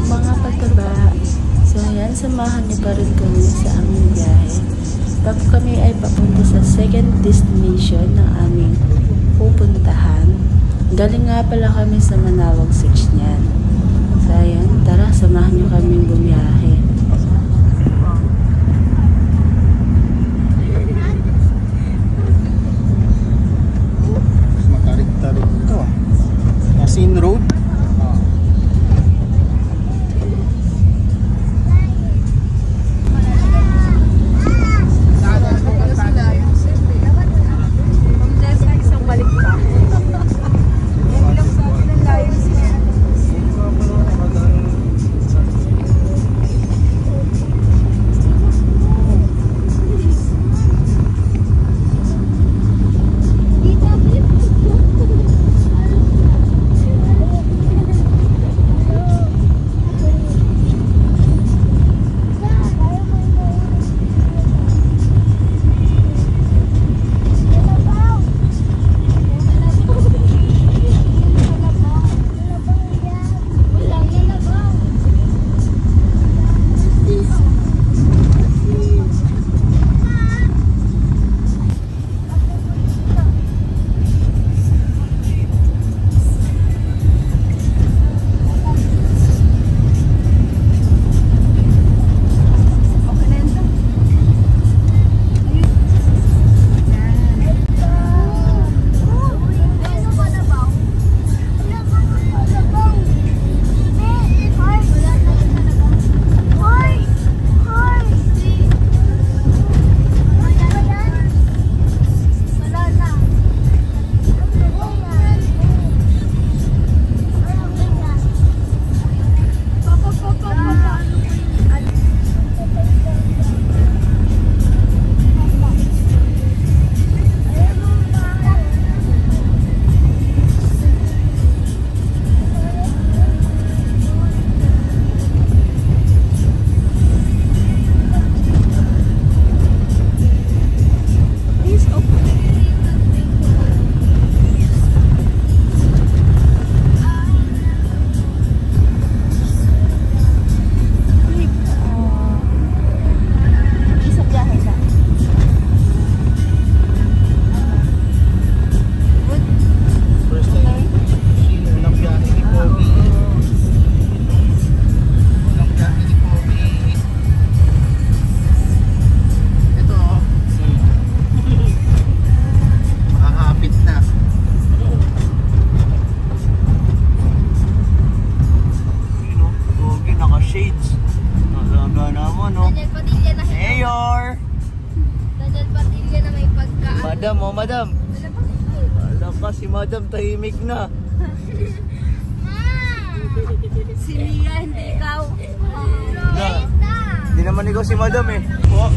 mga pataba. So ayan, samahan niyo pa rin kami sa aming biyahe. Kami ay papunta sa second destination ng aming pupuntahan. Galing nga pala kami sa Manawag 6 niyan. So ayan, tara, samahan niyo kaming bumiyahe. Matarik-tarik ito ah. Masin Road. Madam, oh madam. Alam ka si madam, tahimik na. Si Mia, hindi ikaw. Hindi naman ikaw si madam eh. Oh.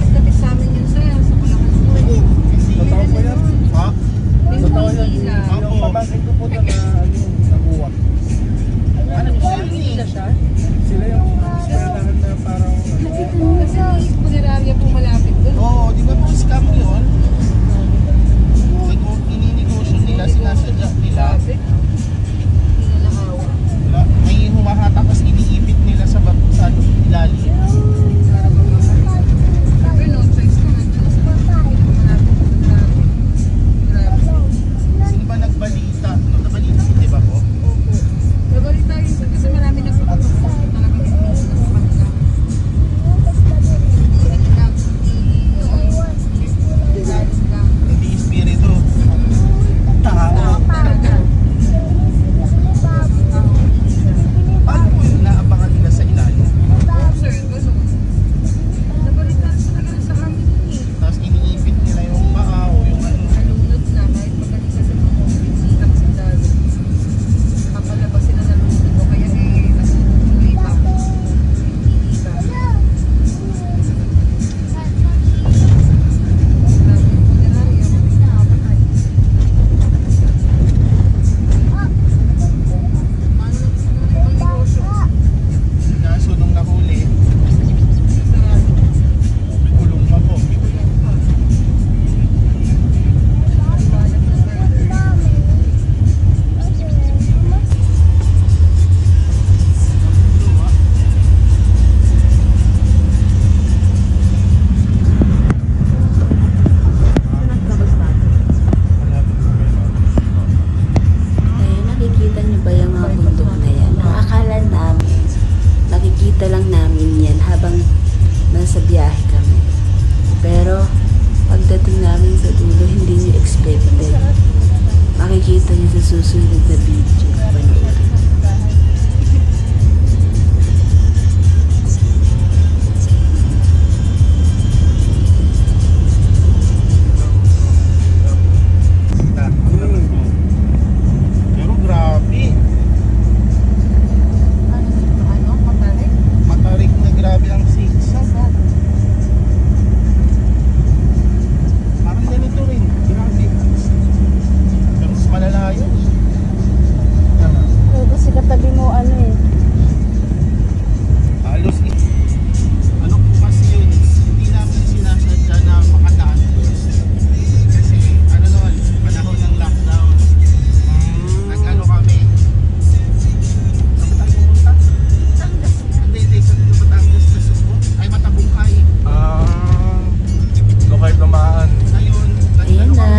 Dati sa amin yun sir, sa Palawan School. Totoo po yan? Ha? Totoo yan. Ako. Yung pabangkin ko po na nakuha. Ano siya? Sila yung lahat na parang... Kasi punerarya po malapit doon. Oo, di ba po scam yun? Ininegosyo nila, sinasadya nila. Hindi nila hawa.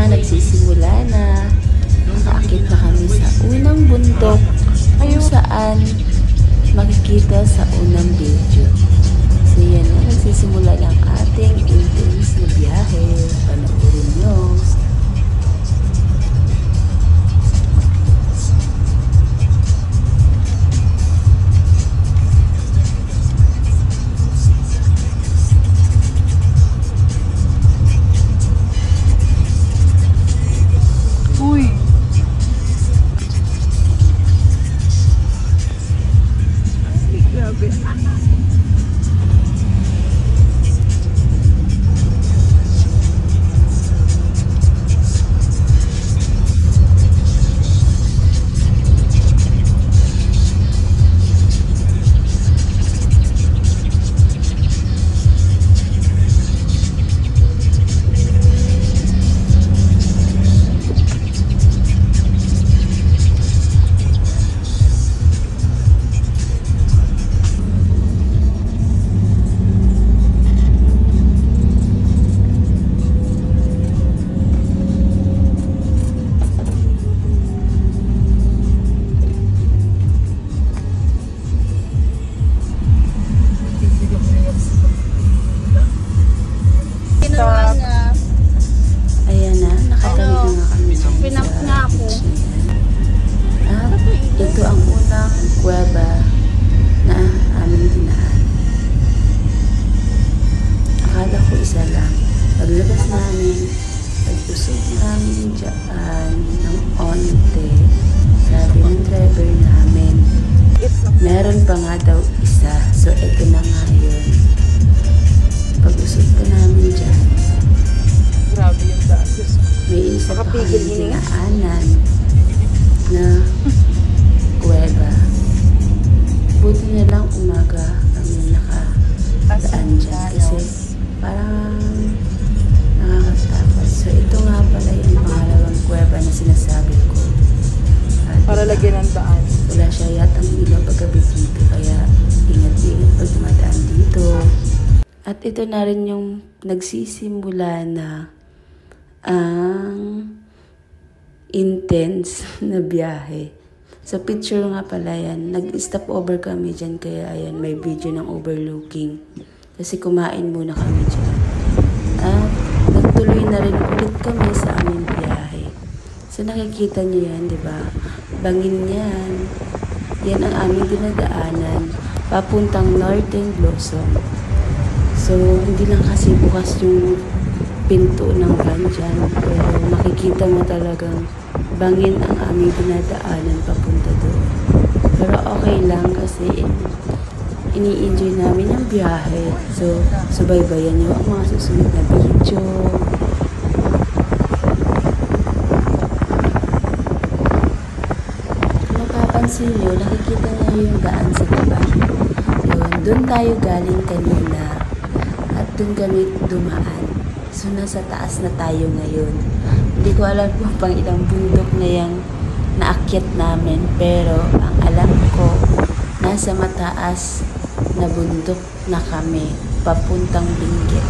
nagsisimula na. Nakaakit na kami sa unang bundok kung saan makikita sa unang video. So yan na, nagsisimula ng ating intense na biyahe. Panoorin nyo. Ito ang unang kuweba na aming dinaan. Akala ko isa lang. Paglabas namin, pag-usog namin dyan ng onte, sabi ng driver namin, meron pa nga daw isa. So, ito na nga yun. Pag-usog pa namin dyan, Grabe yung daan. may isa pa kami dinaanan na kuweba. Buti na lang umaga kami nakadaan dyan kasi parang nakakatakot. So ito nga pala yung pangalawang kuweba na sinasabi ko. Para lagyan ng daan. Wala siya yatang ilaw paggabi dito kaya ingat-ingat pag dumadaan dito. At ito na rin yung nagsisimula na ang intense na biyahe. Sa picture nga pala yan, nag-stop over kami dyan kaya ayan, may video ng overlooking. Kasi kumain muna kami dyan. At nagtuloy na rin ulit kami sa aming biyahe. So nakikita niyo yan, di ba? Bangin yan. Yan ang aming dinadaanan papuntang Northern Blossom. So hindi lang kasi bukas yung pinto ng van dyan, pero makikita mo talagang bangin ang aming dinadaanan papunta doon. Pero okay lang kasi ini-enjoy namin yung biyahe. So, subaybayan nyo ang mga susunod na video. Kung mapapansin nyo, nakikita nyo yung daan sa baba. Yun, doon tayo galing kanina at doon kami dumaan. So, nasa taas na tayo ngayon. Hindi ko alam kung pang ilang bundok na yung naakyat namin. Pero, ang alam ko, nasa mataas na bundok na kami, papuntang Benguet.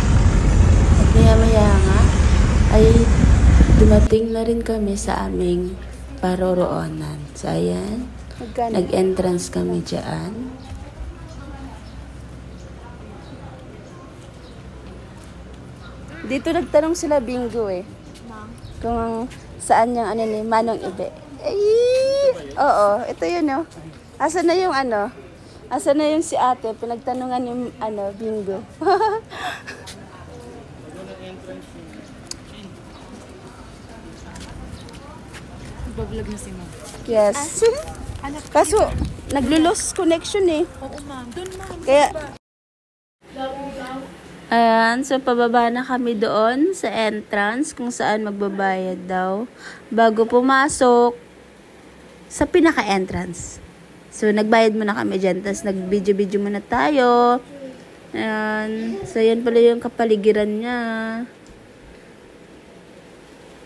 At maya-maya nga, ay dumating na rin kami sa aming paroroonan. So, ayan, nag-entrance kami dyan. Dito nagtanong sila Bingo eh. Kung saan yung ano ni Manong Ibe. Ay! Oo, ito yun oh. Asan na yung ano? Asan na yung si ate? Pinagtanungan yung ano, Bingo. Nagbablog na si ma'am. Yes. Kaso, naglo-lost connection eh. Oo ma'am, doon ma'am. Kaya, ayan, so pababa na kami doon sa entrance kung saan magbabayad daw bago pumasok sa pinaka-entrance. So, nagbayad muna kami dyan, tapos nag-video-video muna tayo. Ayan, so yan pala yung kapaligiran niya.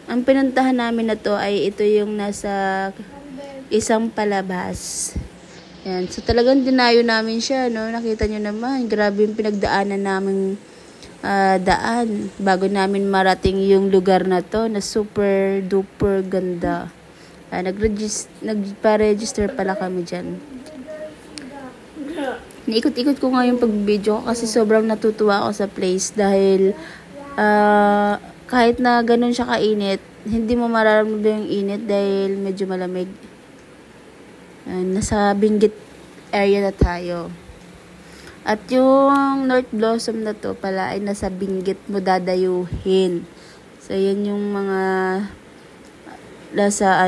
Ang pinuntahan namin na to ay ito yung nasa isang palabas. Ayan, so talagang dinayo namin siya, no? Nakita nyo naman, grabe yung pinagdaanan namin daan bago namin marating yung lugar na to na super duper ganda. Nagpa-register pala kami dyan. Niikot-ikot ko nga yung pag-video kasi sobrang natutuwa ako sa place dahil kahit na ganun siya kainit, hindi mo mararamdaman yung init dahil medyo malamig. Nasa Benguet area na tayo. At yung North Blossom na to pala ay nasa Benguet mo dadayuhin. So, yan yung mga nasa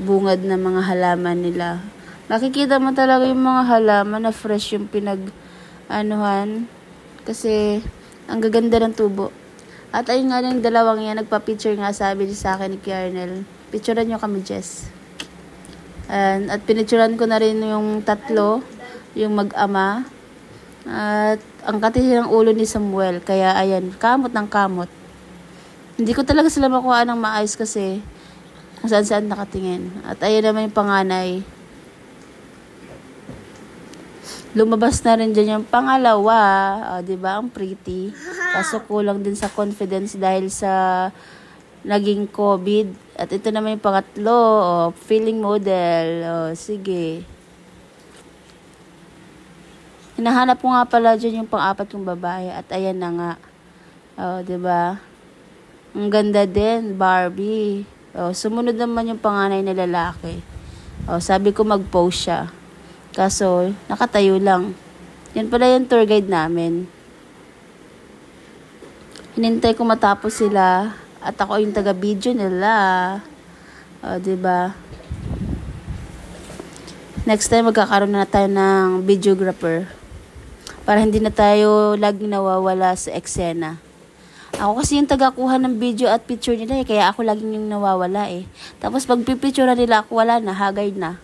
bungad na mga halaman nila. Makikita mo talaga yung mga halaman na fresh yung kasi ang gaganda ng tubo. At ayun nga yung dalawang yan, nagpa-picture nga sabi sa akin ni Kiarnel. Picturean nyo kami, Jess. At pinicturean ko na rin yung tatlo, yung mag-ama. At ang kati ng ulo ni Samuel. Kaya ayan, kamot ng kamot. Hindi ko talaga sila makuha ng maayos kasi kung saan nakatingin. At ayan naman yung panganay. Lumabas na rin dyan yung pangalawa. Diba? Ang pretty. Kaso kulang din sa confidence dahil sa naging COVID. At ito naman yung pangatlo. Feeling model. Sige. Hinahanap ko nga pala dyan yung pang-apat kong babae. At ayan na nga. Diba? Ang ganda din. Barbie. Sumunod naman yung panganay na lalaki. Sabi ko mag-post siya. Kaso, nakatayo lang. Yan pala yung tour guide namin. Hinintay ko matapos sila. At ako yung taga-video nila. Diba? Next time, magkakaroon na tayo ng videographer. Para hindi na tayo laging nawawala sa eksena. Ako kasi yung tagakuha ng video at picture nila kaya ako laging yung nawawala Tapos pag pipicture nila ako, wala na, hagay na.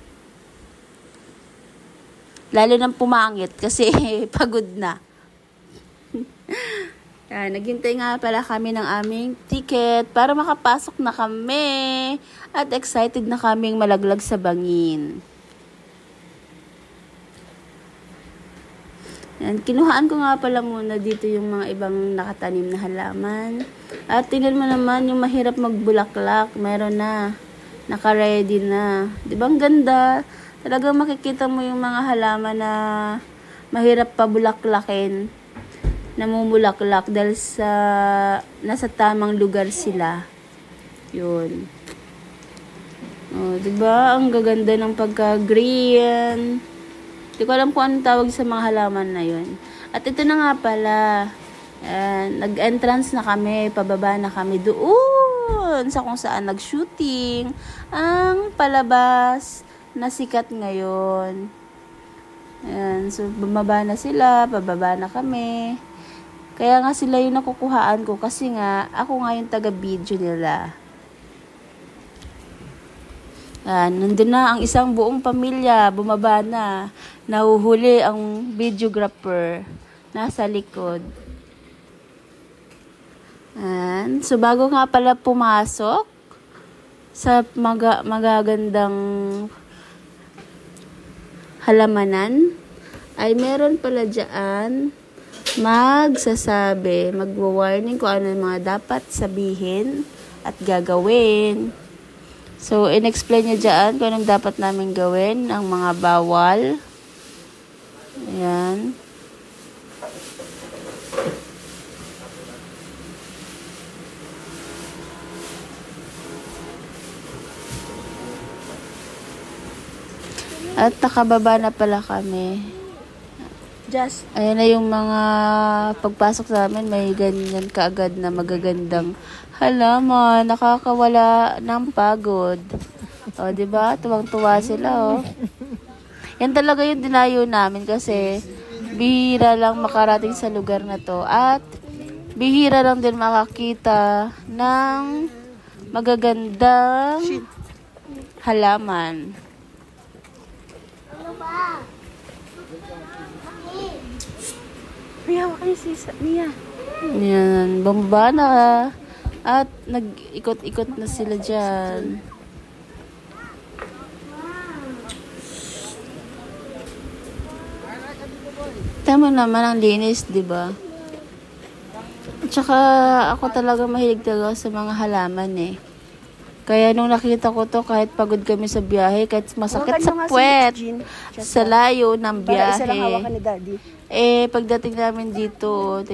Lalo nang pumangit kasi pagod na. Naghintay nga pala kami ng aming ticket para makapasok na kami. At excited na kaming malaglag sa bangin. Kinuhaan ko nga pala muna dito yung mga ibang nakatanim na halaman. At tingnan mo naman yung mahirap magbulaklak. Meron na. Naka-ready na. Diba ang ganda? Talagang makikita mo yung mga halaman na mahirap pa bulaklakin. Namumulaklak dahil nasa tamang lugar sila. Yun. Diba? Ang gaganda ng pagka-green. Hindi ko alam kung anong tawag sa mga halaman na yun. At ito na nga pala. Nag-entrance na kami. Pababa na kami doon sa kung saan nag-shooting. Ang palabas na sikat ngayon. So, bumaba na sila. Pababa na kami. Kaya nga sila yung nakukuhaan ko. Kasi nga, ako nga yung taga-video nila. Nandun na ang isang buong pamilya, bumaba na. Nahuhuli ang videographer nasa likod. So bago nga pala pumasok sa magagandang halamanan, ay meron pala dyan magwa-warning kung ano yung mga dapat sabihin at gagawin. So, in-explain niya dyan kung anong dapat namin gawin, ang mga bawal. Ayan. At nakababa na pala kami. Ayan na yung mga pagpasok namin, may ganyan kaagad na magagandang halaman, nakakawala ng pagod. Diba? Tuwang-tuwa sila, Yan talaga yung dinayo namin kasi bihira lang makarating sa lugar na to at bihira lang din makakita ng magagandang halaman. Mia, wala si Mia. Yan, bamba na. At nag-ikot-ikot na sila dyan. Tama naman ang linis, di ba? tsaka ako talaga mahilig talaga sa mga halaman eh. Kaya nung nakita ko to, kahit pagod kami sa biyahe, kahit masakit sa puwet, sa layo ng biyahe. Pagdating namin dito,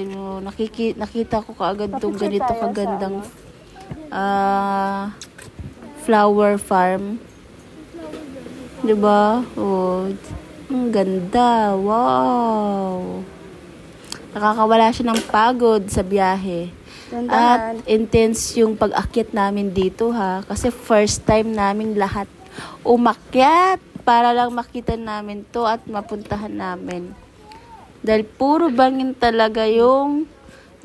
nakita ko kaagad tong ganito kagandang flower farm. Diba? Oh, ang ganda. Wow! Nakakawala siya ng pagod sa biyahe. At intense yung pag-akyat namin dito ha. Kasi first time namin lahat umakyat para lang makita namin to at mapuntahan namin. Dahil puro bangin talaga yung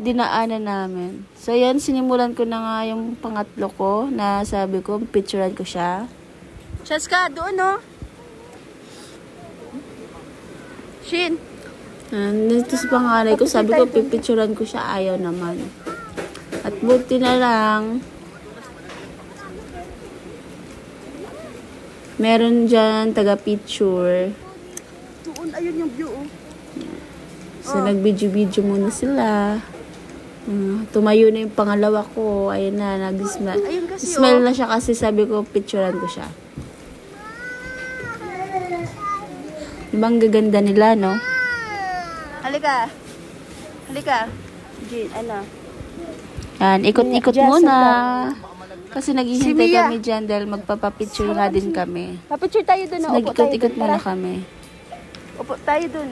dinaanan namin. So yan, sinimulan ko na nga yung pangatlo ko na sabi ko, picturean ko siya. Cheska, doon no? Shin! Dito sa panganay ko, sabi ko, pipicturean ko siya, ayaw naman. At buti na lang, meron dyan taga-picture. Doon, ayun yung view. So, nag-video-video muna sila. Tumayo na yung pangalawa ko. Ayun na, nag-smell. Smell na siya kasi sabi ko, picturean ko siya. Diba ang gaganda nila, no? Halika. Halika. Jean, ano? Yan, ikot-ikot muna. Kasi naghihintay kami dyan dahil magpapapicture nga din kami. Papicture tayo dun. So, nag-ikot-ikot muna kami. Upo tayo dun.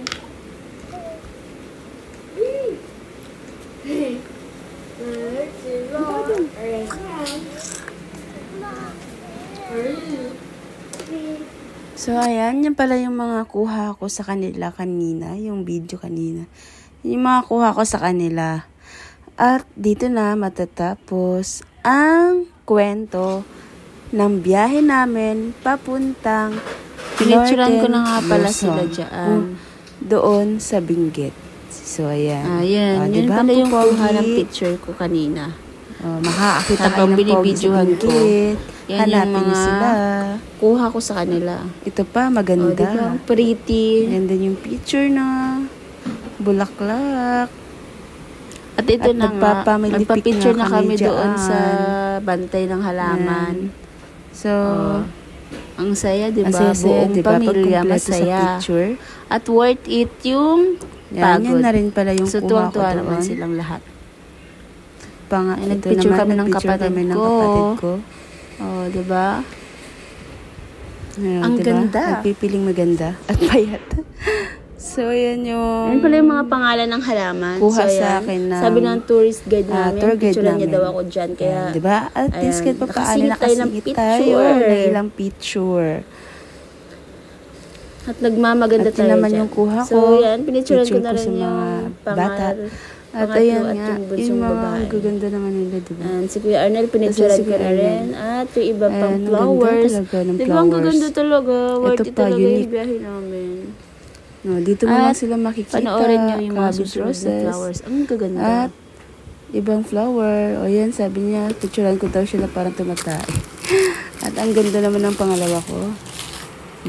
So, ayan. Yan pala yung mga kuha ko sa kanila kanina. Yung video kanina. Yung mga kuha ko sa kanila. At dito na matatapos ang kwento ng biyahe namin papuntang pinicturean ko na nga pala sila dyan. Doon sa Benguet. So, ayan. Ayan. Yun diba, pala yung kuha ng picture ko kanina. Makakakita kayo ng binibidyohan ko. Hanapin niyo sila. Kuha ko sa kanila. Ito pa, maganda. Diba? Pretty. Ganda yung picture na bulaklak. At ito na nga, magpa-picture na kami doon sa bantay ng halaman. So, ang saya, diba? Buong pamilya, masaya. At worth it yung pagod. Yan na rin pala yung kuha ko doon. So, tuwang-tuwa naman silang lahat. Nag-picture kami ng kapatid ko. Oh, diba? Ang ganda. Nagpipiling maganda at payat. So, yan yung... Yan pala yung mga pangalan ng halaman. Kuha so, sa akin na... Sabi ng tourist guide namin, picturean niya daw ako dyan. Kaya, diba? At least kahit pa paano nakasingit tayo ng ilang picture. At nagmamaganda tayo dyan. At naman yung kuha ko. So, yan, pinicturean ko na rin yung bata. At ayan nga, yung mga gaganda naman nila, diba? And si Kuya Arnel, pinicturean ko na rin. At yung iba pang flowers. Diba ang gaganda talaga? Worth it talaga yung biyahe namin. No, dito mo lang sila makikita. Panoorin nyo yung mga flowers. Ang gaganda. At ibang flower. O yan, sabi niya, picturean ko daw siya na parang tumatay. At ang ganda naman ng pangalawa ko.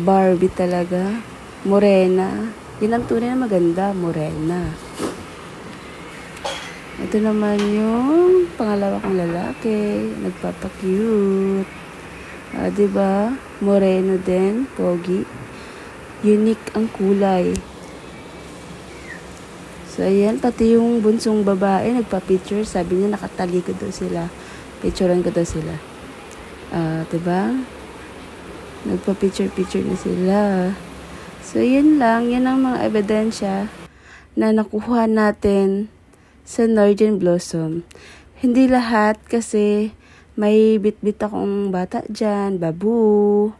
Barbie talaga. Morena. Yun ang tunay na maganda. Morena. Ito naman yung pangalawa kong lalaki. Nagpapakute. Diba? Moreno din. Pogi. Unique ang kulay. So, ayan. Pati yung bunsong babae, nagpa-picture. Sabi niya, nakatalikod daw sila. Picturean ko daw sila. Diba? Nagpa-picture na sila. So, yun lang. Yan ang mga ebidensya na nakuha natin sa Northern Blossom. Hindi lahat kasi may bit-bit akong bata dyan. Babu.